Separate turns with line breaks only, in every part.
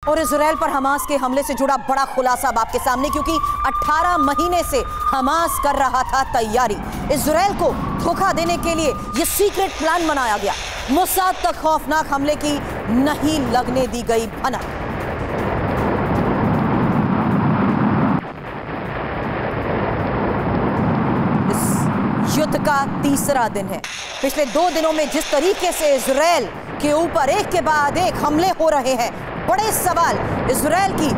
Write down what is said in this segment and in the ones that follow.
और इजराइल पर हमास के हमले से जुड़ा बड़ा खुलासा अब आपके सामने, क्योंकि 18 महीने से हमास कर रहा था तैयारी। इजराइल को धोखा देने के लिए यह सीक्रेट प्लान बनाया गया। मोसाद तक खौफनाक हमले की नहीं लगने दी गई भनक। इस युद्ध का तीसरा दिन है। पिछले 2 दिनों में जिस तरीके से इजराइल के ऊपर एक के बाद एक हमले हो रहे हैं, बड़े सवाल इजराइल की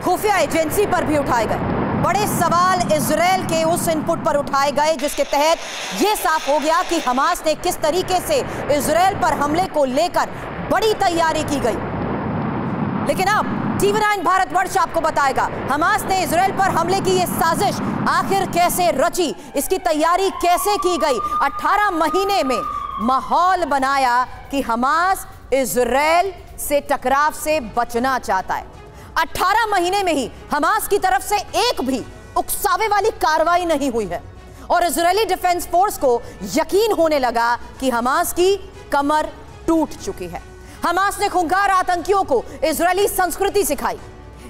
खुफिया एजेंसी पर भी उठाए गए। बड़े सवाल इजराइल के उस इनपुट पर उठाए गए जिसके तहत यह साफ हो गया कि हमास ने किस तरीके से इजराइल पर हमले को लेकर बड़ी तैयारी की गई। लेकिन अब TV9 भारतवर्ष आपको बताएगा हमास ने इजराइल पर हमले की यह साजिश आखिर कैसे रची, इसकी तैयारी कैसे की गई। 18 महीने में माहौल बनाया कि हमास इजराइल से टकराव से बचना चाहता है। 18 महीने में ही हमास की तरफ से एक भी उकसावे वाली कार्रवाई नहीं हुई है और इजरायली डिफेंस फोर्स को यकीन होने लगा कि हमास की कमर टूट चुकी है। हमास ने खूंखार आतंकियों को इजरायली संस्कृति सिखाई।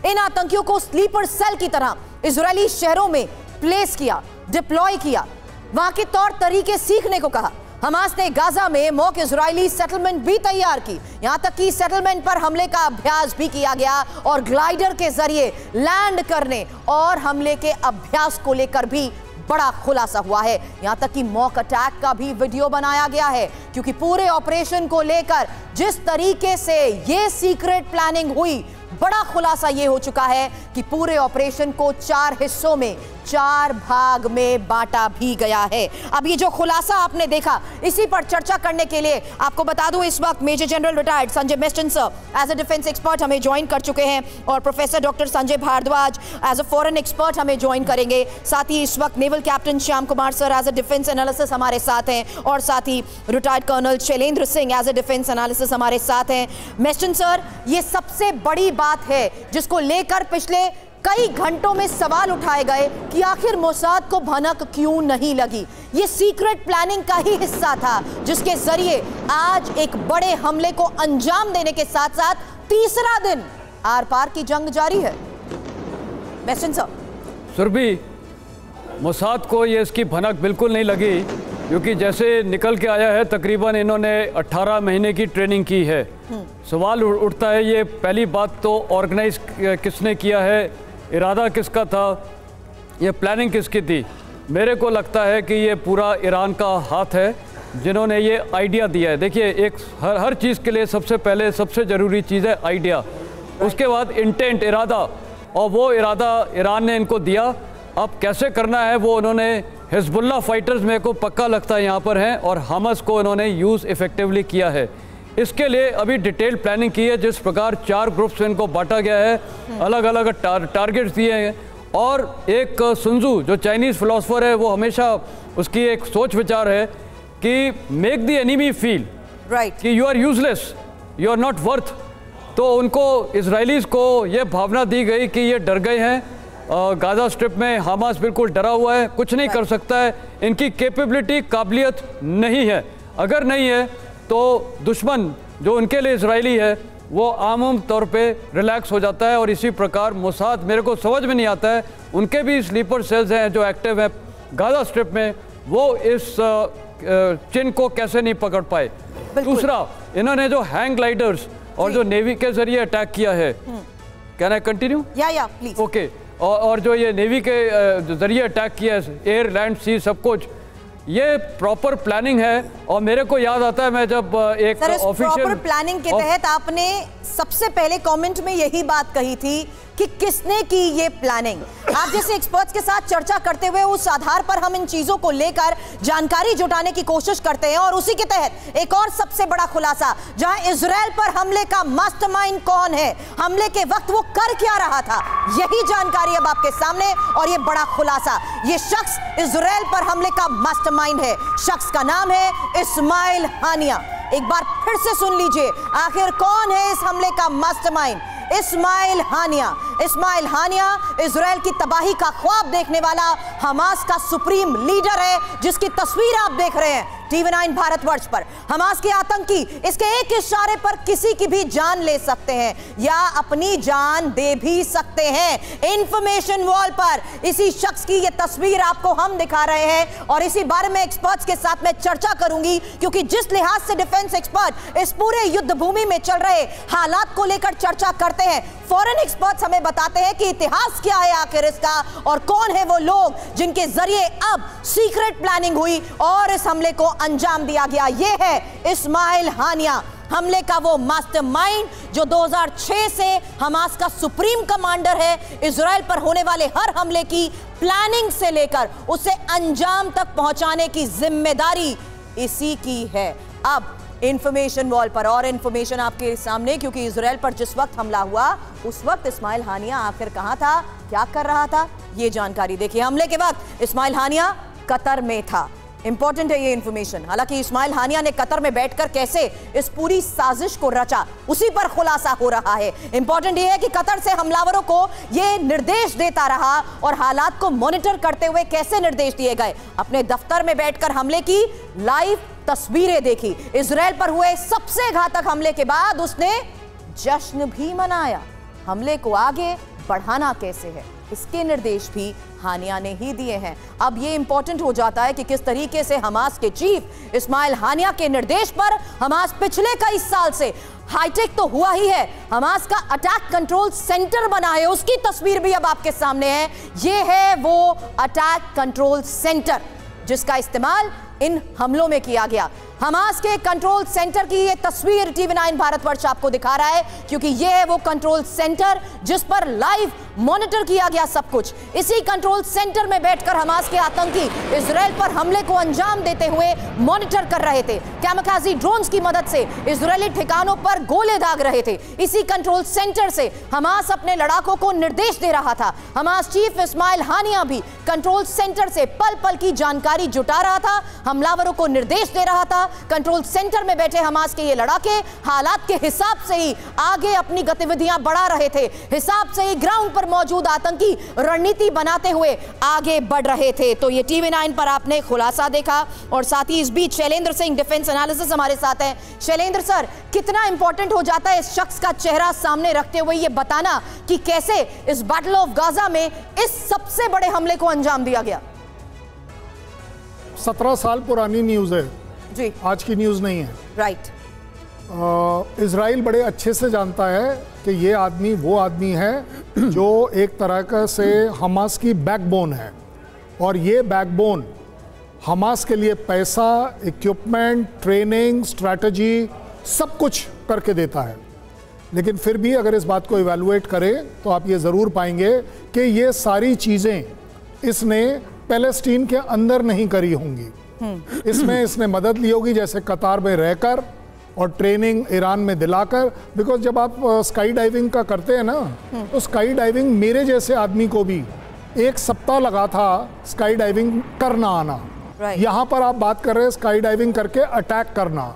इन आतंकियों को स्लीपर सेल की तरह इजरायली शहरों में प्लेस किया, डिप्लॉय किया, वहां के तौर तरीके सीखने को कहा। हमास ने गाजा में मॉक इजरायली सेटलमेंट भी तैयार की। यहां तक कि सेटलमेंट पर हमले का अभ्यास भी किया गया और ग्लाइडर के जरिए लैंड करने और हमले के अभ्यास को लेकर भी बड़ा खुलासा हुआ है। यहां तक कि मॉक अटैक का भी वीडियो बनाया गया है, क्योंकि पूरे ऑपरेशन को लेकर जिस तरीके से यह सीक्रेट प्लानिंग हुई, बड़ा खुलासा यह हो चुका है कि पूरे ऑपरेशन को 4 हिस्सों में 4 भाग में बांटा भी गया है। अब ये जो खुलासा आपने देखा, इसी पर चर्चा करने के लिए आपको बता दूं इस वक्त major general retired Sanjay Meston sir as a defence expert हमें ज्वाइन कर चुके हैं और professor doctor Sanjay Bhardwaj as a foreign expert हमें ज्वाइन करेंगे। साथ ही इस वक्त naval captain Shyam Kumar sir as a defence analysis हमारे साथ हैं और साथ ही retired colonel Shailendra Singh as a defence analysis हमारे साथ हैं। मेस्टन सर, ये सबसे बड़ी बात है जिसको लेकर पिछले कई घंटों में सवाल उठाए गए कि आखिर मोसाद को भनक क्यों नहीं लगी। ये सीक्रेट प्लानिंग का ही हिस्सा था जिसके जरिए आज एक बड़े हमले को अंजाम देने के साथ साथ तीसरा दिन आर पार की जंग जारी है। Meston sir.
सुरभि, मोसाद को ये इसकी भनक बिल्कुल नहीं लगी, क्योंकि जैसे निकल के आया है तकरीबन इन्होंने 18 महीने की ट्रेनिंग की है। सवाल उठता है, ये पहली बात तो ऑर्गेनाइज किसने किया है, इरादा किसका था, ये प्लानिंग किसकी थी। मेरे को लगता है कि ये पूरा ईरान का हाथ है जिन्होंने ये आइडिया दिया है। देखिए, एक हर चीज़ के लिए सबसे पहले सबसे ज़रूरी चीज़ है आइडिया, उसके बाद इंटेंट, इरादा, और वो इरादा ईरान ने इनको दिया। अब कैसे करना है वो उन्होंने, हिजबुल्लाह फाइटर्स मेरे को पक्का लगता है यहाँ पर हैं और हमास को इन्होंने यूज़ इफ़ेक्टिवली किया है। इसके लिए अभी डिटेल प्लानिंग की है, जिस प्रकार 4 ग्रुप्स में इनको बांटा गया है, अलग अलग टारगेट्स दिए हैं। और एक सुनजू जो चाइनीज़ फिलोसफर है, वो हमेशा उसकी एक सोच विचार है कि make the enemy feel
right
कि you are useless, you are not worth. तो उनको, इजरायलीज़ को ये भावना दी गई कि ये डर गए हैं, गाजा स्ट्रिप में हमास बिल्कुल डरा हुआ है, कुछ नहीं कर सकता है, इनकी कैपेबिलिटी, काबिलियत नहीं है। अगर नहीं है तो दुश्मन जो उनके लिए इजरायली है वो आम तौर पे रिलैक्स हो जाता है। और इसी प्रकार मोसाद, मेरे को समझ में नहीं आता है, उनके भी स्लीपर सेल्स हैं जो एक्टिव हैं गाजा स्ट्रिप में, वो इस चिन को कैसे नहीं पकड़ पाए। दूसरा, इन्होंने जो हैंग ग्लाइडर्स और जो नेवी के जरिए अटैक किया है, कैन आई कंटिन्यू?
या प्लीज।
ओके। और जो ये नेवी के जरिए अटैक किया है, एयर लैंड सी सब कुछ, ये प्रॉपर प्लानिंग है। और मेरे को याद आता है, मैं जब एक ऑफिशियल
प्रॉपर प्लानिंग के तहत आपने सबसे पहले कमेंट में यही बात कही थी कि किसने की ये प्लानिंग। आप जैसे एक्सपर्ट्स के साथ चर्चा करते हुए उस आधार पर हम इन चीजों को लेकर जानकारी जुटाने की कोशिश करते हैं और उसी के तहत एक और सबसे बड़ा खुलासा, जहां इजराइल पर हमले का मास्टरमाइंड कौन है, हमले के वक्त वो कर क्या रहा था, यही जानकारी अब आपके सामने। और ये बड़ा खुलासा, ये शख्स इजराइल पर हमले का मास्टरमाइंड है। शख्स का नाम है इस्माइल हानिया। एक बार फिर से सुन लीजिए, आखिर कौन है इस हमले का मास्टरमाइंड? इस्माइल हानिया। इस्माइल हानिया इजराइल की तबाही का ख्वाब देखने वाला हमास का सुप्रीम लीडर है, जिसकी तस्वीर आप देख रहे हैं। TV9 भारतवर्ष पर। हमास के आतंकी इसके एक इशारे पर किसी की भी जान ले सकते हैं या अपनी जान दे भी सकते हैं। इंफॉर्मेशन वॉल पर इसी शख्स की यह तस्वीर आपको हम दिखा रहे हैं और इसी बारे में एक्सपर्ट्स के साथ मैं चर्चा करूंगी, क्योंकि जिस लिहाज से डिफेंस एक्सपर्ट इस पूरे युद्ध भूमि में चल रहे हालात को लेकर चर्चा करते हैं, फॉरेन एक्सपर्ट्स हमें बताते हैं कि इतिहास क्या है आखिर इसका और कौन है वो लोग जिनके जरिए अब सीक्रेट प्लानिंग हुई और इस हमले को अंजाम दिया गया। ये है इस्माइल हानिया, हमले का वो मास्टरमाइंड जो 2006 से हमास का सुप्रीम कमांडर है। इजराइल पर होने वाले हर हमले की प्लानिंग से लेकर उसे अंजाम तक पहुंचाने की जिम्मेदारी इसी की है। अब इंफॉर्मेशन वॉल पर और इंफॉर्मेशन आपके सामने, क्योंकि इजराइल पर जिस वक्त हमला हुआ उस वक्त इस्माइल हानिया आखिर कहां था, क्या कर रहा था, ये जानकारी देखिए। हमले के वक्त इस्माइल हानिया कतर में था। इंपॉर्टेंट है ये इंफॉर्मेशन। हालांकि इस्माइल हानिया ने कतर में बैठकर कैसे इस पूरी साजिश को रचा, उसी पर खुलासा हो रहा है। इंपॉर्टेंट ये है कि कतर से हमलावरों को ये निर्देश देता रहा और हालात को मॉनिटर करते हुए कैसे निर्देश दिए गए। अपने दफ्तर में बैठकर हमले की लाइव तस्वीरें देखी। इजराइल पर हुए सबसे घातक हमले के बाद उसने जश्न भी मनाया। हमले को आगे बढ़ाना कैसे है, इसके निर्देश भी हानिया ने ही दिए हैं। अब यह इंपॉर्टेंट हो जाता है कि किस तरीके से हमास के चीफ इस्माइल हानिया के निर्देश पर हमास पिछले कई साल से हाईटेक तो हुआ ही है, हमास का अटैक कंट्रोल सेंटर बना है। उसकी तस्वीर भी अब आपके सामने है। यह है वो अटैक कंट्रोल सेंटर जिसका इस्तेमाल इन हमलों में किया गया। हमास के कंट्रोल सेंटर की ये तस्वीर TV9 भारतवर्ष आपको दिखा रहा है, क्योंकि ये है वो कंट्रोल सेंटर जिस पर लाइव मॉनिटर किया गया सब कुछ। इसी कंट्रोल सेंटर में बैठकर हमास के आतंकी इजराइल पर हमले को अंजाम देते हुए मॉनिटर कर रहे थे। कैमकाजी ड्रोन्स की मदद से इजरायली ठिकानों पर गोले दाग रहे थे। इसी कंट्रोल सेंटर से हमास अपने लड़ाकों को निर्देश दे रहा था। हमास चीफ इस्माइल हानिया भी कंट्रोल सेंटर से पल पल की जानकारी जुटा रहा था, हमलावरों को निर्देश दे रहा था। कंट्रोल सेंटर में बैठे हमास के ये लड़ाके हालात के हिसाब से ही आगे अपनी गतिविधियां बढ़ा रहे थे, हिसाब से ही ग्राउंड पर मौजूद आतंकी रणनीति बनाते हुए आगे बढ़ रहे थे। तो ये TV9 पर आपने खुलासा देखा और साथ ही इस बीच शैलेंद्र सिंह डिफेंस एनालिसिस हमारे साथ हैं। शैलेंद्र सर, कितना इंपॉर्टेंट हो जाता है इस शख्स का चेहरा सामने रखते हुए ये बताना कि कैसे इस बैटल ऑफ गाजा में इस सबसे बड़े हमले को अंजाम दिया गया?
17 साल पुरानी न्यूज़ है
जी,
आज की न्यूज़ नहीं है।
राइट।
इजराइल बड़े अच्छे से जानता है कि ये आदमी वो आदमी है जो एक तरह का से हमास की बैकबोन है, और ये बैकबोन हमास के लिए पैसा, इक्विपमेंट, ट्रेनिंग, स्ट्रैटेजी सब कुछ करके देता है। लेकिन फिर भी अगर इस बात को इवैल्यूएट करें तो आप ये ज़रूर पाएंगे कि ये सारी चीज़ें इसने पैलेस्टीन के अंदर नहीं करी होंगी। इसमें इसने मदद ली होगी, जैसे कतार में रहकर और ट्रेनिंग ईरान में दिलाकर। बिकॉज जब आप स्काई डाइविंग का करते हैं ना, तो स्काई डाइविंग मेरे जैसे आदमी को भी 1 सप्ताह लगा था स्काई डाइविंग करना आना। यहाँ पर आप बात कर रहे हैं स्काई डाइविंग करके अटैक करना,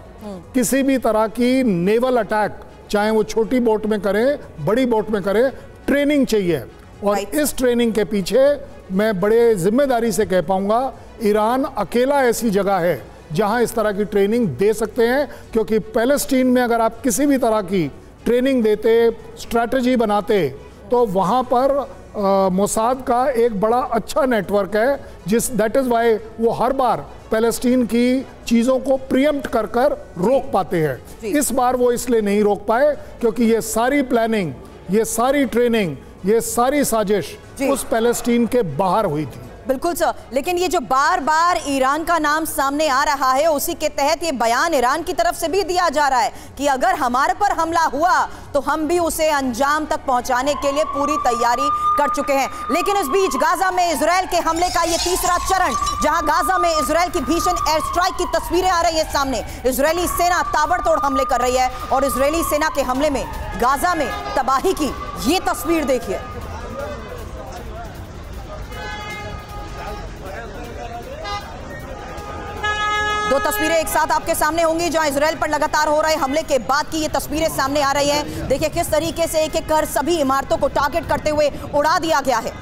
किसी भी तरह की नेवल अटैक, चाहे वो छोटी बोट में करें, बड़ी बोट में करें, ट्रेनिंग चाहिए। और इस ट्रेनिंग के पीछे मैं बड़े जिम्मेदारी से कह पाऊंगा, ईरान अकेला ऐसी जगह है जहां इस तरह की ट्रेनिंग दे सकते हैं। क्योंकि पैलेस्टीन में अगर आप किसी भी तरह की ट्रेनिंग देते, स्ट्रैटेजी बनाते, तो वहां पर मोसाद का एक बड़ा अच्छा नेटवर्क है, दैट इज़ वाई वो हर बार पैलेस्टीन की चीज़ों को प्रीएम्प्ट कर कर रोक पाते हैं। इस बार वो इसलिए नहीं रोक पाए क्योंकि ये सारी प्लानिंग, ये सारी ट्रेनिंग, ये सारी साजिश उस पैलेस्टीन के बाहर हुई थी।
बिल्कुल सर, लेकिन ये जो बार बार ईरान का नाम सामने आ रहा है, उसी के तहत ये बयान ईरान की तरफ से भी दिया जा रहा है कि अगर हमारे पर हमला हुआ तो हम भी उसे अंजाम तक पहुंचाने के लिए पूरी तैयारी कर चुके हैं। लेकिन इस बीच गाजा में इजराइल के हमले का ये तीसरा चरण, जहां गाजा में इजराइल की भीषण एयर स्ट्राइक की तस्वीरें आ रही है सामने। इजरायली सेना ताबड़तोड़ हमले कर रही है और इजरायली सेना के हमले में गाजा में तबाही की ये तस्वीर देखिए। दो तस्वीरें एक साथ आपके सामने होंगी, जहां इजराइल पर लगातार हो रहे हमले के बाद की ये तस्वीरें सामने आ रही हैं। देखिए किस तरीके से एक एक कर सभी इमारतों को टारगेट करते हुए उड़ा दिया गया है।